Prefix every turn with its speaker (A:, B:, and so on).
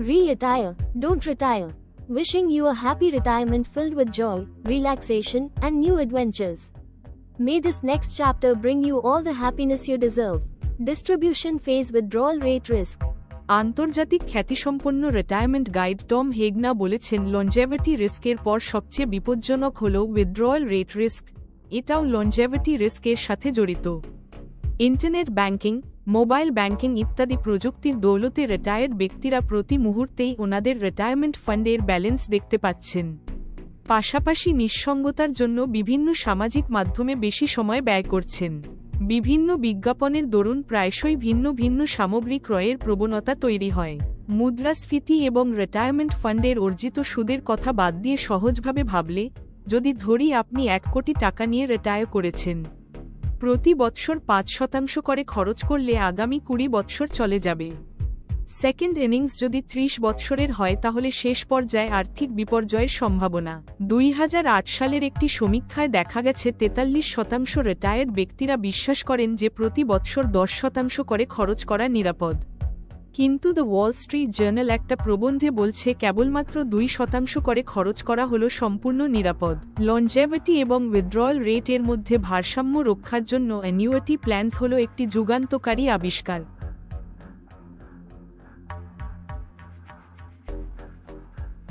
A: Retire, don't retire. Wishing you a happy retirement filled with joy, relaxation, and new adventures. May this next chapter bring you all the happiness you deserve. Distribution phase withdrawal rate risk.
B: আন্তর্জাতিক খ্যাতিসম্পন্ন retirement guide Tom হেগনা বলেছেন লনজেভিটি রিস্কের পর সবচেয়ে বিপজ্জনক হল withdrawal rate risk, এটাও লনজেভিটি রিস্কের সাথে জড়িত। ইন্টারনেট ব্যাংকিং, মোবাইল ব্যাংকিং ইত্যাদি প্রযুক্তির দৌলতে রিটায়ার্ড ব্যক্তিরা প্রতি মুহূর্তেই ওনাদের রিটায়ারমেন্ট ফান্ডের ব্যালেন্স দেখতে পাচ্ছেন। পাশাপাশি নিঃসঙ্গতার জন্য বিভিন্ন সামাজিক মাধ্যমে বেশি সময় ব্যয় করছেন। বিভিন্ন বিজ্ঞাপনের দরুন প্রায়শই ভিন্ন ভিন্ন সামগ্রী ক্রয়ের প্রবণতা তৈরি হয়। মুদ্রাস্ফীতি এবং রিটায়ারমেন্ট ফান্ডের অর্জিত সুদের কথা বাদ দিয়ে সহজভাবে ভাবলে, যদি ধরি আপনি 1 কোটি টাকা নিয়ে রিটায়ার করেছেন, প্রতি বৎসর 5% করে খরচ করলে আগামী 20 বৎসর চলে যাবে। সেকেন্ড ইনিংস যদি 30 বৎসরের হয় তাহলে শেষ পর্যায়ে আর্থিক বিপর্যয়ের সম্ভাবনা। 2008 সালের একটি সমীক্ষায় দেখা গেছে 43% রিটায়ার্ড ব্যক্তিরা বিশ্বাস করেন যে প্রতি বৎসর 10% করে খরচ করা নিরাপদ। কিন্তু দ্য ওয়াল স্ট্রিট জার্নাল একটা প্রবন্ধে বলছে কেবলমাত্র 2% করে খরচ করা হলো সম্পূর্ণ নিরাপদ। লনজেভিটি এবং উইথড্রয়াল রেট এর মধ্যে ভারসাম্য রক্ষার জন্য অ্যানুইটি প্ল্যানস হলো একটি যুগান্তকারী আবিষ্কার।